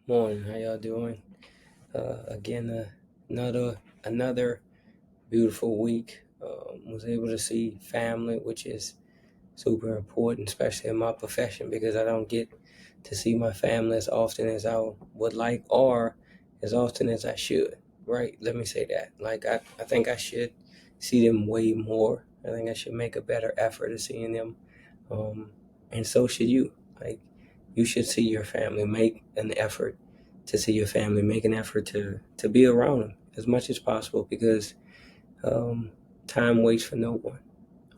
Morning, how y'all doing? Again, another beautiful week. Was able to see family, which is super important, especially in my profession, because I don't get to see my family as often as I would like, or as often as I should. Right? Let me say that. I think I should see them way more. I think I should make a better effort of seeing them, um, and so should you. Like, you should see your family. Make an effort to see your family. Make an effort to be around them as much as possible, because um, time waits for no one.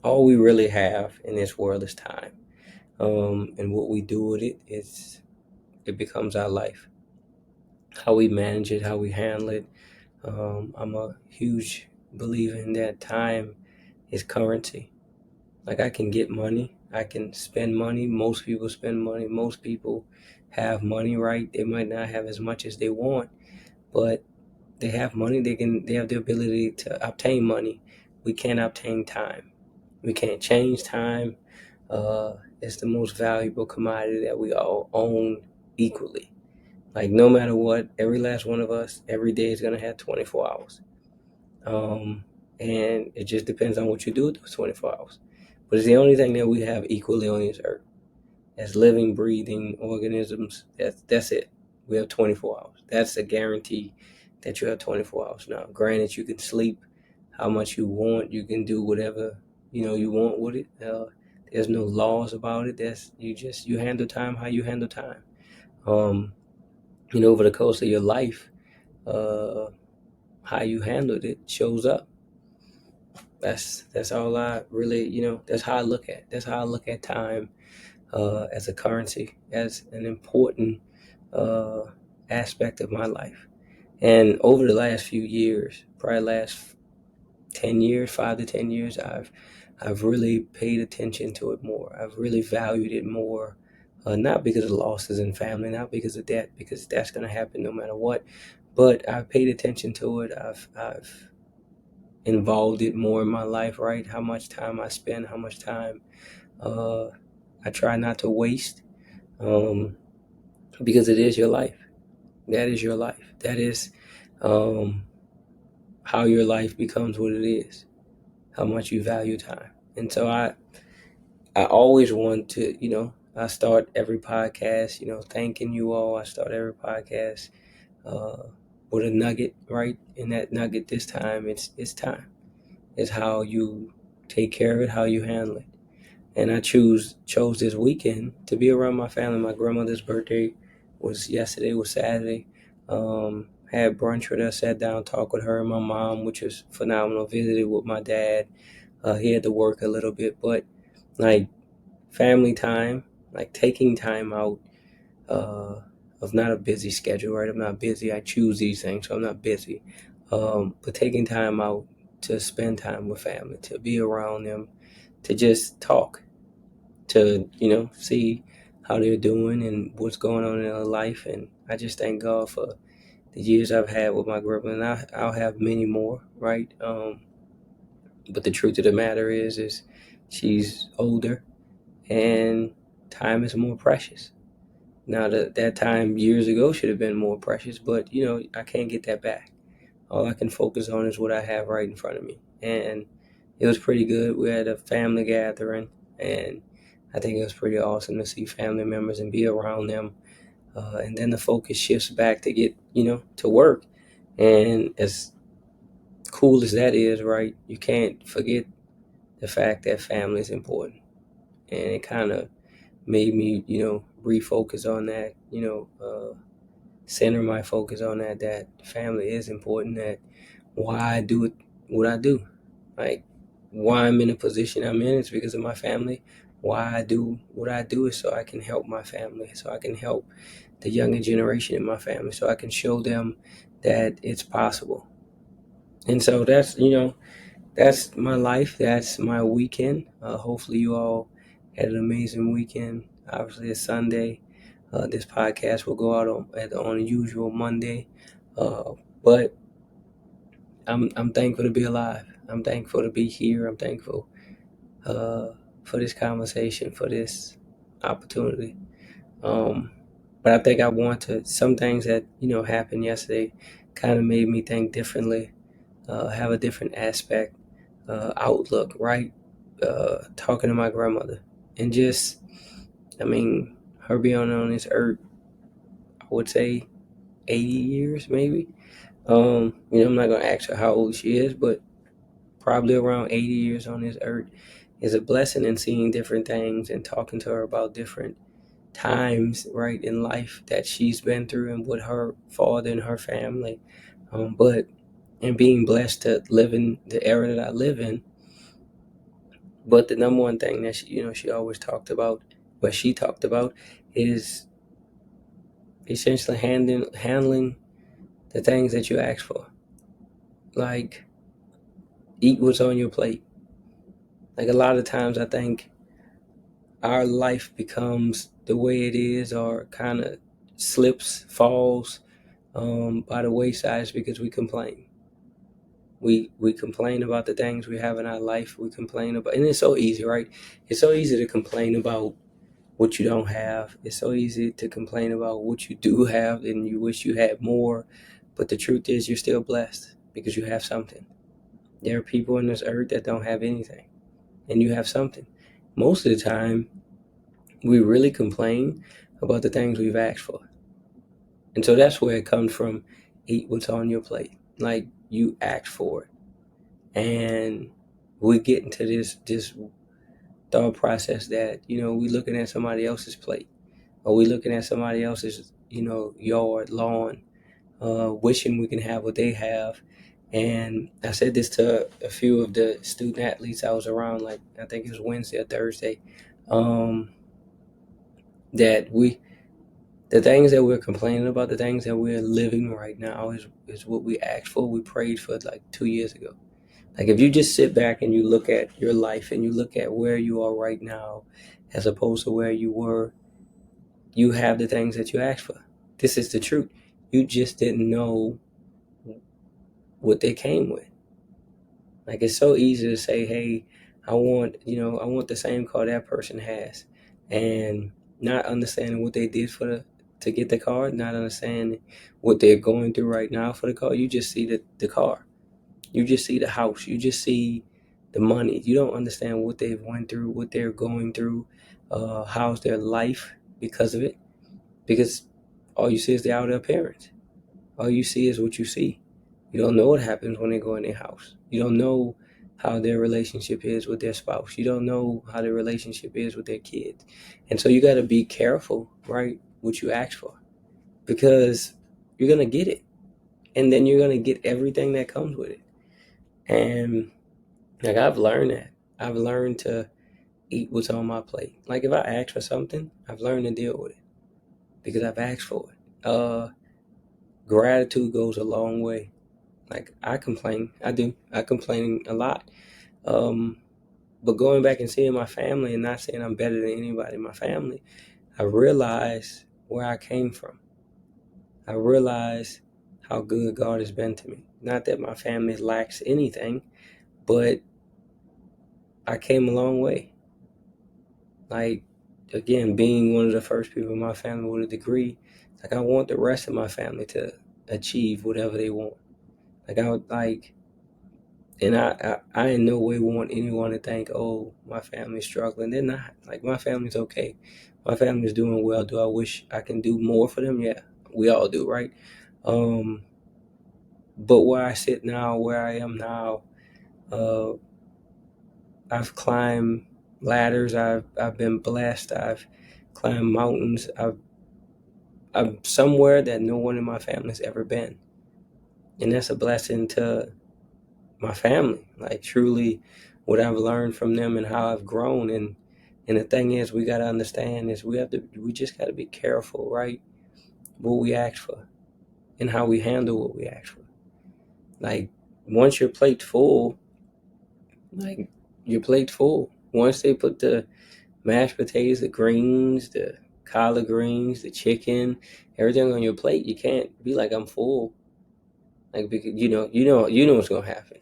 All we really have in this world is time, and what we do with it becomes our life. How we manage it, how we handle it. I'm a huge believer in that time is currency. Like, I can get money, I can spend money. Most people spend money. Most people have money, right? They might not have as much as they want, but they have money. They have the ability to obtain money. We can't obtain time. We can't change time. It's the most valuable commodity that we all own equally. Like, no matter what, every last one of us, every day is gonna have 24 hours. Um, and it just depends on what you do with those 24 hours. But it's the only thing that we have equally on this earth as living, breathing organisms. That's it. We have 24 hours. That's a guarantee that you have 24 hours. Now, granted, you can sleep how much you want. You can do whatever you want with it. There's no laws about it. That's you handle time how you handle time. Um, over the course of your life, uh, how you handled it shows up. That's all I really, that's how I look at. That's how I look at time, as a currency, as an important uh, aspect of my life. And over the last few years, probably last 10 years, 5 to 10 years, I've really paid attention to it more. I've really valued it more. Not because of losses in family, not because of that, because that's going to happen no matter what. But I've paid attention to it. I've involved it more in my life, right? How much time I spend, how much time uh, I try not to waste, um, because it is your life. That is your life. That is um, how your life becomes what it is, how much you value time. And so I always want to, I start every podcast, thanking you all. I start every podcast uh, with a nugget, right? And that nugget this time, it's time. It's how you take care of it, how you handle it. And I chose this weekend to be around my family. My grandmother's birthday was yesterday, was Saturday. Had brunch with her, sat down, talked with her and my mom, which was phenomenal. Visited with my dad. He had to work a little bit, but like, family time, like taking time out uh, of not a busy schedule, right? I'm not busy. I choose these things, so I'm not busy. But taking time out to spend time with family, to be around them, to just talk, to see how they're doing and what's going on in their life. And I just thank God for the years I've had with my grandma, and I'll have many more, right? But the truth of the matter is she's older, and time is more precious. Now, that time years ago should have been more precious, but I can't get that back. All I can focus on is what I have right in front of me. And it was pretty good. We had a family gathering, and I think it was pretty awesome to see family members and be around them. And then the focus shifts back to get, to work. And as cool as that is, right, you can't forget the fact that family is important. And it kind of made me, refocus on that, center my focus on that family is important, that why I do it, what I do. Like, why I'm in the position I'm in is because of my family. Why I do what I do is so I can help my family, so I can help the younger generation in my family, so I can show them that it's possible. And so that's my life. That's my weekend. Hopefully, you all had an amazing weekend. Obviously, it's Sunday. This podcast will go out on a usual Monday. But I'm thankful to be alive. I'm thankful to be here. I'm thankful uh, for this conversation, for this opportunity. Um, But I think I want to, some things that, happened yesterday kind of made me think differently, have a different aspect, outlook, right? Talking to my grandmother and just, I mean, her being on this earth, I would say 80 years maybe. I'm not going to ask her how old she is, but probably around 80 years on this earth is a blessing, and seeing different things and talking to her about different times, right, in life that she's been through and with her father and her family. But and being blessed to live in the era that I live in. But the number one thing that she always talked about, what she talked about, is essentially handling the things that you ask for. Like, eat what's on your plate. Like, a lot of times I think our life becomes the way it is, or kind of falls by the wayside, because we complain. We complain about the things we have in our life. We complain about, and it's so easy, right? It's so easy to complain about what you don't have. It's so easy to complain about what you do have and you wish you had more. But the truth is, you're still blessed because you have something. There are people on this earth that don't have anything, and you have something. Most of the time, we really complain about the things we've asked for. And so that's where it comes from. Eat what's on your plate. Like, you asked for it. And we get into this thought process that, we looking at somebody else's plate, or we looking at somebody else's, yard, lawn, wishing we can have what they have. And I said this to a few of the student athletes I was around, like I think it was Wednesday or Thursday, that the things that we're complaining about, the things that we're living right now is what we asked for, we prayed for like 2 years ago. Like, if you just sit back and you look at your life and you look at where you are right now as opposed to where you were, you have the things that you asked for. This is the truth. You just didn't know what they came with. Like, it's so easy to say, hey, I want the same car that person has, and not understanding what they did to get the car, not understanding what they're going through right now for the car. You just see the car. You just see the house. You just see the money. You don't understand what they've went through, what they're going through, how's their life because of it. Because all you see is the outer appearance. All you see is what you see. You don't know what happens when they go in their house. You don't know how their relationship is with their spouse. You don't know how their relationship is with their kids. And so you got to be careful, right, what you ask for, because you're going to get it. And then you're going to get everything that comes with it. And like, I've learned that. I've learned to eat what's on my plate. Like, if I ask for something, I've learned to deal with it because I've asked for it. Gratitude goes a long way. Like, I complain. I do. I complain a lot. Um, but going back and seeing my family, and not saying I'm better than anybody in my family, I realize where I came from. I realize how good God has been to me. Not that my family lacks anything, but I came a long way. Like, again, being one of the first people in my family with a degree, like, I want the rest of my family to achieve whatever they want. Like, I would like, and I in no way want anyone to think, oh, my family's struggling. They're not. Like, my family's okay. My family's doing well. Do I wish I can do more for them? Yeah, we all do, right? Um, but where I sit now, where I am now, uh, I've climbed ladders. I've been blessed. I've climbed mountains. I'm somewhere that no one in my family's ever been, and that's a blessing to my family. Like, truly, what I've learned from them and how I've grown. And the thing is, we got to understand is we just got to be careful, right? What we ask for and how we handle what we ask for. Like, once your plate's full, like, your plate's full. Once they put the mashed potatoes, the greens, the collard greens, the chicken, everything on your plate, you can't be like, I'm full. Like, because you know what's gonna happen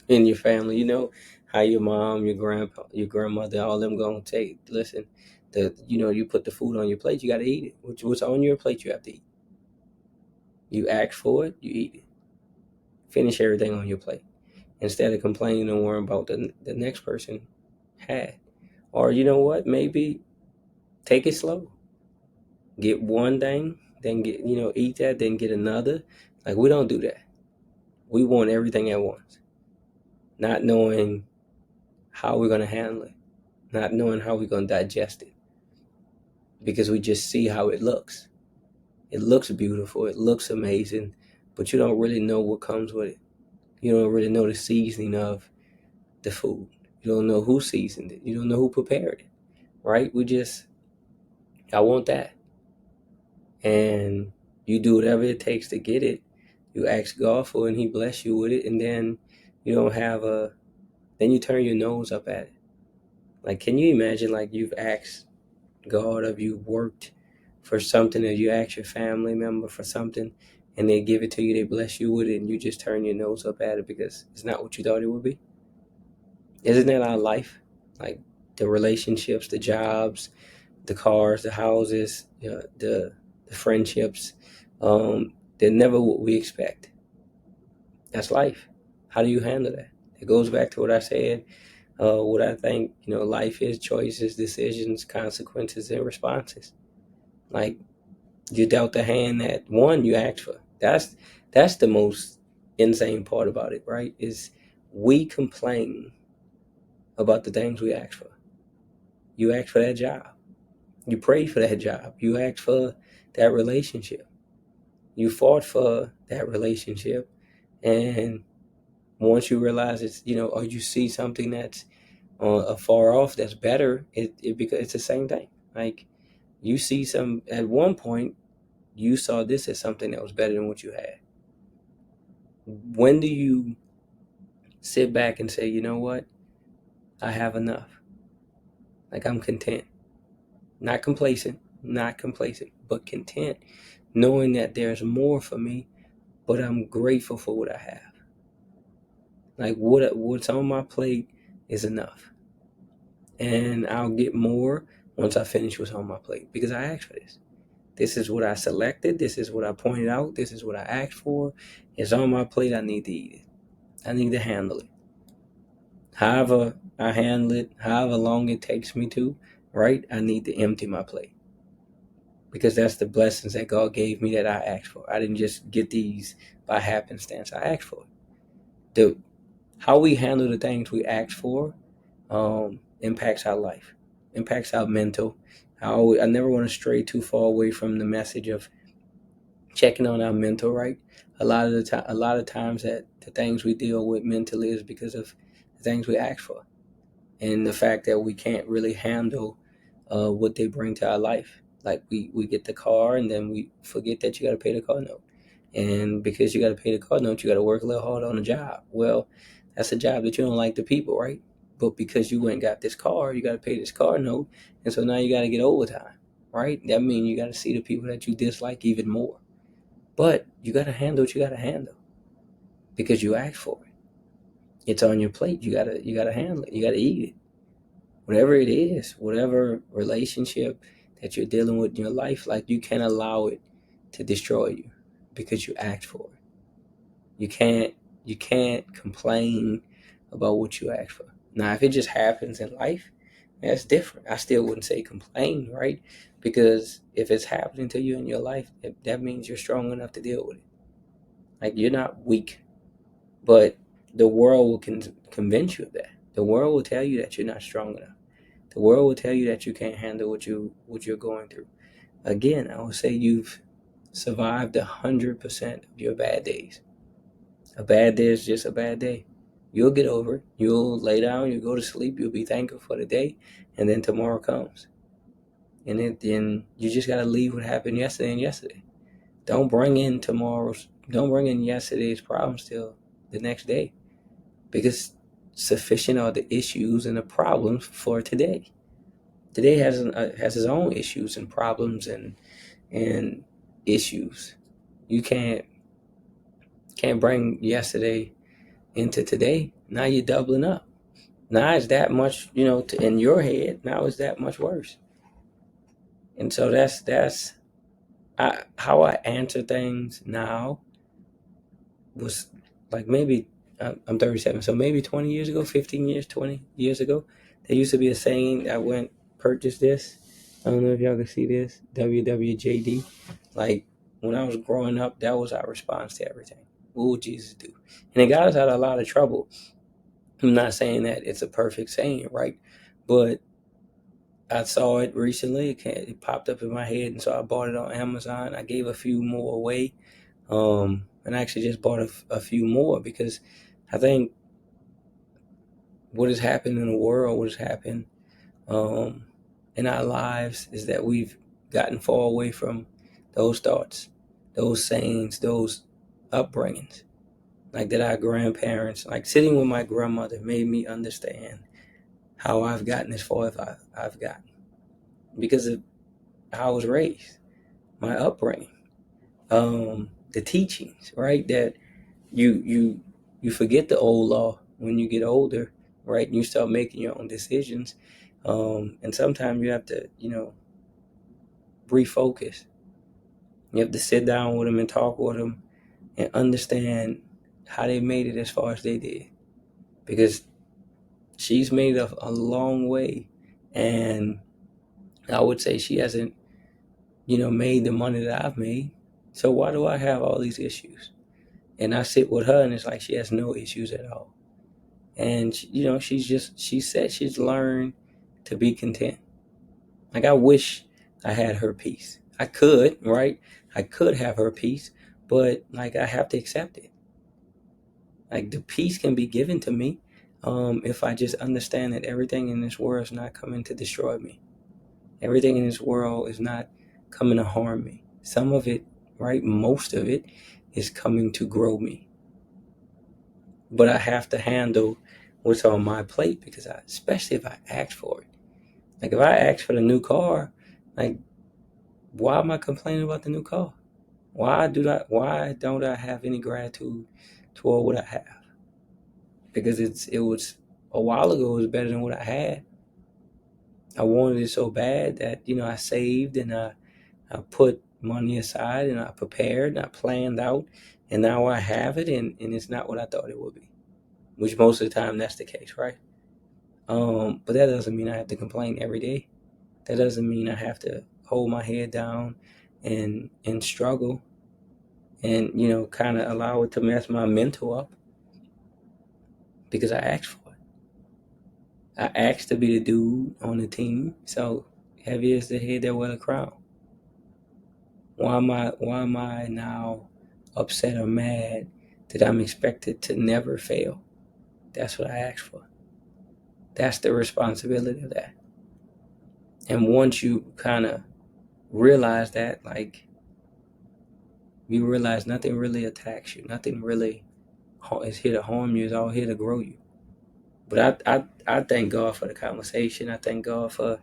in your family. You know how your mom, your grandpa, your grandmother, all them gonna take. Listen, You put the food on your plate, you got to eat it. What's on your plate, you have to eat. You ask for it, you eat it. Finish everything on your plate instead of complaining and worrying about the next person had. Or you know what? Maybe take it slow. Get one thing, then eat that, then get another. Like, we don't do that. We want everything at once, not knowing how we're gonna handle it, not knowing how we're gonna digest it, because we just see how it looks. It looks beautiful, it looks amazing, but you don't really know what comes with it. You don't really know the seasoning of the food. You don't know who seasoned it. You don't know who prepared it, right? I want that. And you do whatever it takes to get it. You ask God for it and He bless you with it, and then you don't have then you turn your nose up at it. Like, can you imagine, like, you've asked God, or you worked for something, or you ask your family member for something, and they give it to you, they bless you with it, and you just turn your nose up at it because it's not what you thought it would be? Isn't that our life? Like, the relationships, the jobs, the cars, the houses, the friendships, they're never what we expect. That's life. How do you handle that? It goes back to what I said. What I think, life is choices, decisions, consequences, and responses. Like, you dealt the hand that one you asked for. That's the most insane part about it, right? Is we complain about the things we ask for. You asked for that job. You prayed for that job. You asked for that relationship. You fought for that relationship. And once you realize or you see something that's afar off that's better, because it's the same thing. Like, you see at one point, you saw this as something that was better than what you had. When do you sit back and say, you know what? I have enough. Like, I'm content. Not complacent, but content, knowing that there's more for me, but I'm grateful for what I have. Like, what's on my plate is enough. And I'll get more once I finish what's on my plate, because I asked for this. This is what I selected. This is what I pointed out. This is what I asked for. It's on my plate. I need to eat it. I need to handle it. However I handle it, however long it takes me to, right? I need to empty my plate, because that's the blessings that God gave me that I asked for. I didn't just get these by happenstance. I asked for it. How we handle the things we ask for impacts our life, impacts our mental. I never want to stray too far away from the message of checking on our mental, right? A lot of times that the things we deal with mentally is because of the things we ask for, and the fact that we can't really handle what they bring to our life. Like, we get the car, and then we forget that you got to pay the car note. And because you got to pay the car note, you got to work a little hard on the job. Well, that's a job that you don't like the people, right? But because you went and got this car, you got to pay this car note. And so now you got to get overtime, right? That means you got to see the people that you dislike even more. But you got to handle what you got to handle, because you asked for it. It's on your plate. You gotta handle it. You gotta eat it. Whatever it is, whatever relationship that you're dealing with in your life, like, you can't allow it to destroy you because you asked for it. You can't complain about what you asked for. Now, if it just happens in life, that's different. I still wouldn't say complain, right? Because if it's happening to you in your life, that means you're strong enough to deal with it. Like, you're not weak, but the world will convince you of that. The world will tell you that you're not strong enough. The world will tell you that you can't handle what you're going through. Again, I would say you've survived 100% of your bad days. A bad day is just a bad day. You'll get over it. You'll lay down. You'll go to sleep. You'll be thankful for the day, and then tomorrow comes. And then you just gotta leave what happened yesterday and yesterday. Don't bring in tomorrow's. Don't bring in yesterday's problems till the next day, because sufficient are the issues and the problems for today. Today has its own issues and problems and issues. You can't bring yesterday into today. Now you're doubling up. Now it's that much, in your head. Now it's that much worse. And so that's how I answer things now was like maybe I'm 37, so maybe 20 years ago, 15 years, 20 years ago, there used to be a saying that went, purchase this. I don't know if y'all can see this, WWJD. Like when I was growing up, that was our response to everything. What would Jesus do? And it got us out of a lot of trouble. I'm not saying that it's a perfect saying, right? But I saw it recently. It popped up in my head, and so I bought it on Amazon. I gave a few more away, and I actually just bought a few more because I think what has happened in the world, what has happened um, in our lives, is that we've gotten far away from those thoughts, those sayings, those upbringings. Like that, our grandparents, like sitting with my grandmother, made me understand how I've gotten as far as I've gotten because of how I was raised, my upbringing, the teachings, right? That you forget the old law when you get older, right? And you start making your own decisions, and sometimes you have to, refocus. You have to sit down with them and talk with them and understand how they made it as far as they did, because she's made a long way, and I would say she hasn't, made the money that I've made. So why do I have all these issues? And I sit with her, and it's like she has no issues at all. And she said she's learned to be content. Like I wish I had her peace. I could, right? I could have her peace, but like I have to accept it. Like the peace can be given to me, if I just understand that everything in this world is not coming to destroy me. Everything in this world is not coming to harm me. Some of it, right? Most of it is coming to grow me. But I have to handle what's on my plate because especially if I ask for it. Like if I ask for the new car, like why am I complaining about the new car? Why don't I have any gratitude toward what I have? Because it was a while ago, it was better than what I had. I wanted it so bad that, I saved, and I put money aside, and I prepared and I planned out, and now I have it, and it's not what I thought it would be. Which most of the time that's the case, right? But that doesn't mean I have to complain every day. That doesn't mean I have to hold my head down and struggle and kind of allow it to mess my mental up because I asked for it. I asked to be the dude on the team, so heavy is the head that wear the crown. Why am I now upset or mad that I'm expected to never fail? That's what I asked for. That's the responsibility of that. And once you kind of realize that, like, you realize nothing really attacks you, nothing really is here to harm you, it's all here to grow you. But I thank God for the conversation. I thank God for,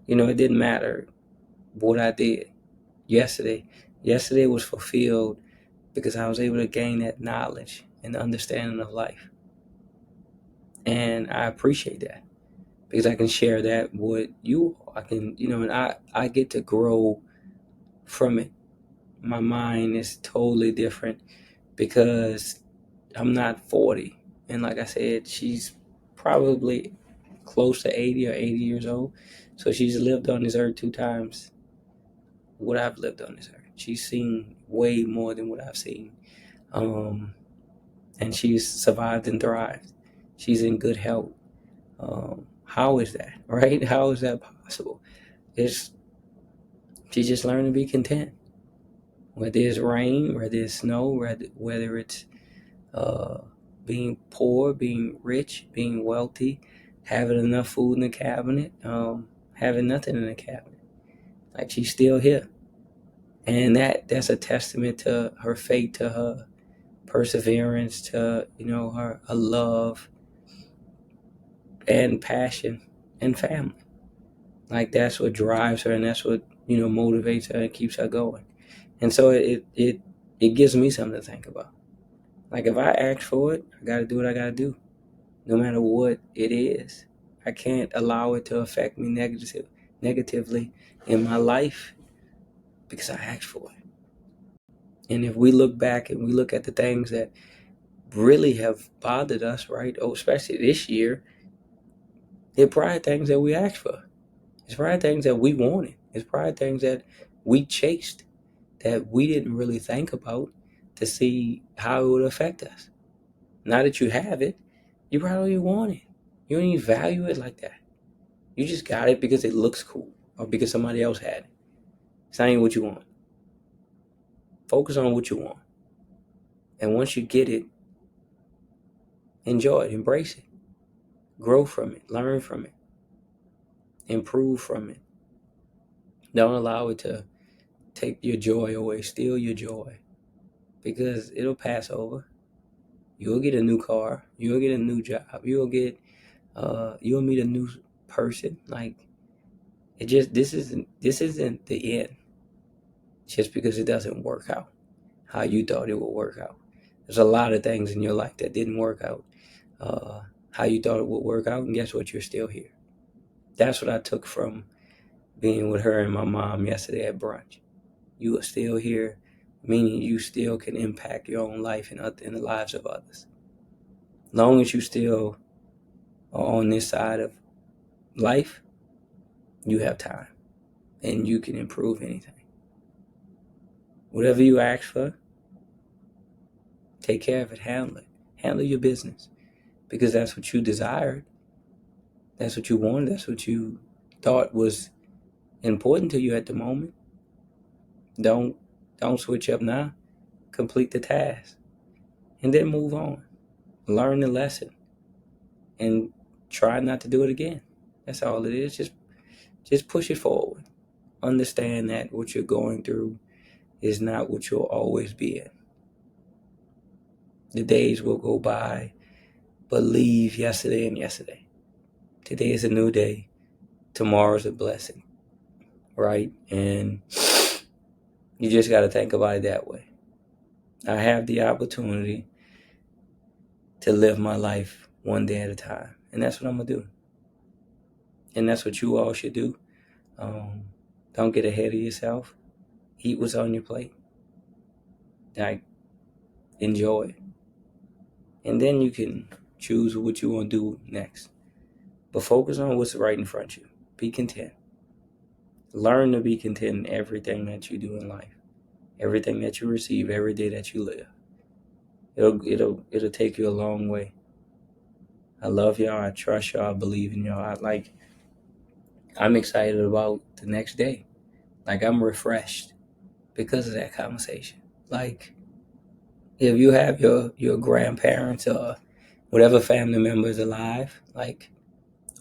it didn't matter what I did yesterday. Yesterday was fulfilled because I was able to gain that knowledge and understanding of life. And I appreciate that because I can share that with you. I can, and I get to grow from it. My mind is totally different because I'm not 40. And like I said, she's probably close to 80 or 80 years old. So she's lived on this earth two times what I've lived on this earth. She's seen way more than what I've seen. Um, and she's survived and thrived. She's in good health. How is that, right? How is that possible? It's She just learned to be content. Whether it's rain, whether it's snow, whether it's uh, being poor, being rich, being wealthy, having enough food in the cabinet, having nothing in the cabinet. Like she's still here, and that's a testament to her faith, to her perseverance, to her love and passion and family. Like that's what drives her, and that's what motivates her and keeps her going. And so it gives me something to think about. Like if I ask for it, I got to do what I got to do, no matter what it is. I can't allow it to affect me negatively in my life because I asked for it. And if we look back and we look at the things that really have bothered us, right? Oh, especially this year, they're probably things that we asked for. It's probably things that we wanted. It's probably things that we chased that we didn't really think about to see how it would affect us. Now that you have it, you probably want it. You don't even value it like that. You just got it because it looks cool or because somebody else had it. It's not even what you want. Focus on what you want. And once you get it, enjoy it, embrace it, grow from it, learn from it, improve from it. Don't allow it to take your joy away, steal your joy, because it'll pass over. You'll get a new car, you'll get a new job, you'll meet a new person. Like it just this isn't the end just because it doesn't work out how you thought it would work out. There's a lot of things in your life that didn't work out how you thought it would work out, and guess what? You're still here. That's what I took from being with her and my mom yesterday at brunch. You are still here, meaning you still can impact your own life and the lives of others. Long as you still are on this side of life, you have time and you can improve anything. Whatever you ask for, take care of it, handle it. Handle your business because that's what you desired. That's what you wanted. That's what you thought was important to you at the moment. Don't don't switch up now. Complete the task and then move on. Learn the lesson and try not to do it again. That's all it is. Just push it forward. Understand that what you're going through is not what you'll always be in. The days will go by, but leave yesterday and yesterday. Today is a new day. Tomorrow's a blessing, right? And you just got to think about it that way. I have the opportunity to live my life one day at a time, and that's what I'm going to do. And that's what you all should do. Don't get ahead of yourself. Eat what's on your plate. Like, enjoy it. And then you can choose what you want to do next. But focus on what's right in front of you. Be content. Learn to be content in everything that you do in life. Everything that you receive, every day that you live. It'll take you a long way. I love y'all. I trust y'all. I believe in y'all. I'm excited about the next day. Like, I'm refreshed because of that conversation. Like, if you have your grandparents or whatever family member is alive, like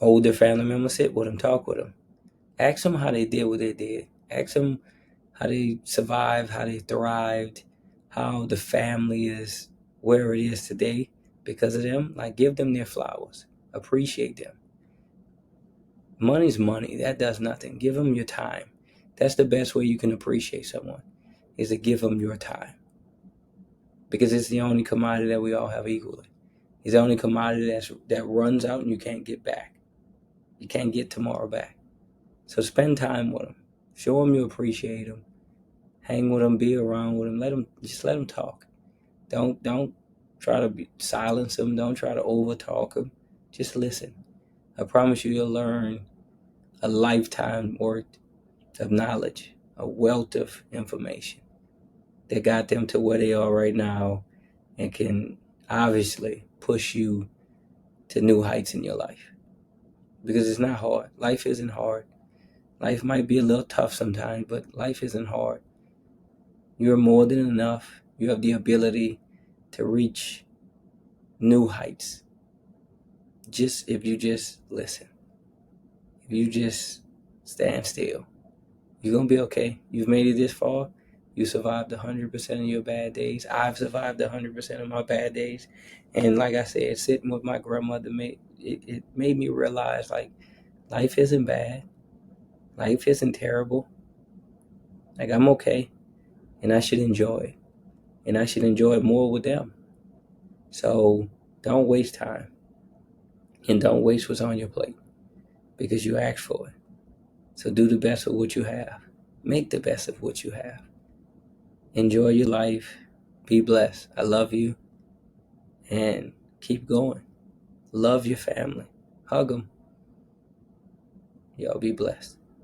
older family members, sit with them, talk with them. Ask them how they did what they did. Ask them how they survived, how they thrived, how the family is where it is today because of them. Like, give them their flowers. Appreciate them. Money's money. That does nothing. Give them your time. That's the best way you can appreciate someone, is to give them your time. Because it's the only commodity that we all have equally. It's the only commodity that runs out and you can't get back. You can't get tomorrow back. So spend time with them. Show them you appreciate them. Hang with them. Be around with them. Let them talk. Don't try to silence them. Don't try to overtalk them. Just listen. I promise you'll learn a lifetime worth of knowledge, a wealth of information that got them to where they are right now and can obviously push you to new heights in your life. Because it's not hard. Life isn't hard. Life might be a little tough sometimes, but life isn't hard. You're more than enough. You have the ability to reach new heights. Just if you just listen. If you just stand still. You're going to be okay. You've made it this far. You survived 100% of your bad days. I've survived 100% of my bad days. And like I said, sitting with my grandmother, it made me realize, like, life isn't bad. Life isn't terrible. Like, I'm okay. And I should enjoy it. And I should enjoy it more with them. So don't waste time. And don't waste what's on your plate. Because you asked for it. So do the best of what you have. Make the best of what you have. Enjoy your life. Be blessed. I love you. And keep going. Love your family. Hug them. Y'all be blessed.